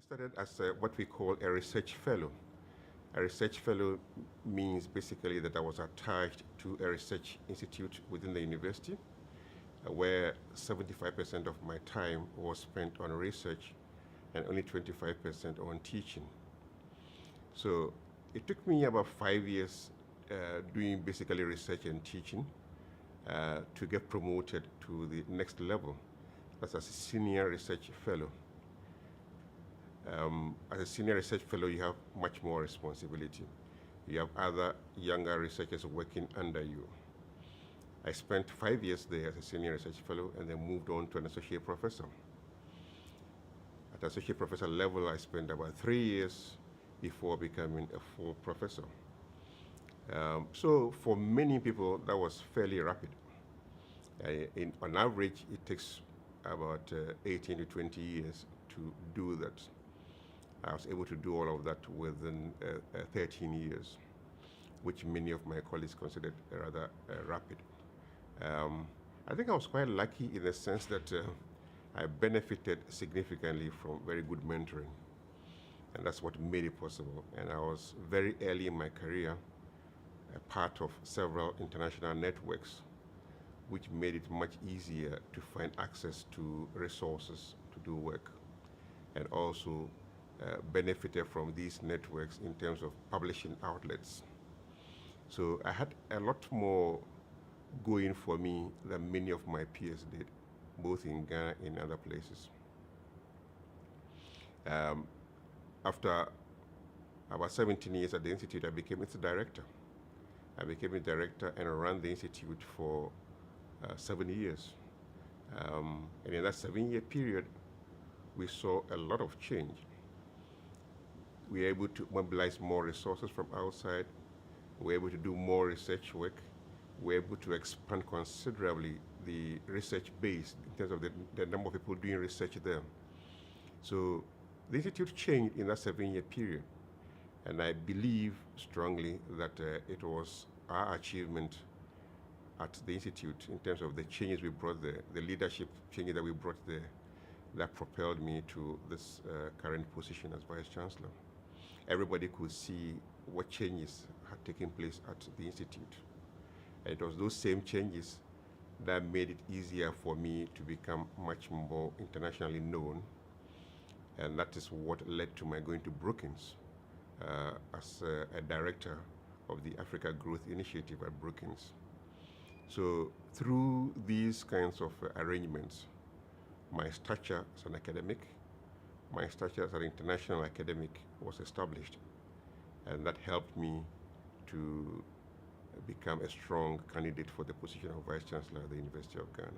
started as what we call a research fellow. A research fellow means basically that I was attached to a research institute within the university where 75% of my time was spent on research and only 25% on teaching. So it took me about 5 years doing basically research and teaching to get promoted to the next level as a senior research fellow. As a senior research fellow, you have much more responsibility. You have other younger researchers working under you. I spent 5 years there as a senior research fellow and then moved on to an associate professor. At associate professor level, I spent about 3 years before becoming a full professor. So for many people, that was fairly rapid. On average, it takes about 18 to 20 years to do that. I was able to do all of that within 13 years, which many of my colleagues considered rather rapid. I think I was quite lucky in the sense that I benefited significantly from very good mentoring, and that's what made it possible. And I was very early in my career a part of several international networks, which made it much easier to find access to resources to do work, and also benefited from these networks in terms of publishing outlets. So I had a lot more going for me than many of my peers did, both in Ghana and other places. After about 17 years at the Institute, I became its director. I became a director and ran the Institute for 7 years. And in that 7-year period, we saw a lot of change. We were able to mobilize more resources from outside. We were able to do more research work. We were able to expand considerably the research base in terms of the number of people doing research there. So the Institute changed in that 7-year period. And I believe strongly that it was our achievement at the Institute in terms of the changes we brought there, the leadership changes that we brought there, that propelled me to this current position as Vice Chancellor. Everybody could see what changes had taken place at the Institute. And it was those same changes that made it easier for me to become much more internationally known. And that is what led to my going to Brookings as a director of the Africa Growth Initiative at Brookings. So through these kinds of arrangements, my stature as an academic, my stature as an international academic was established, and that helped me to become a strong candidate for the position of Vice Chancellor at the University of Ghana.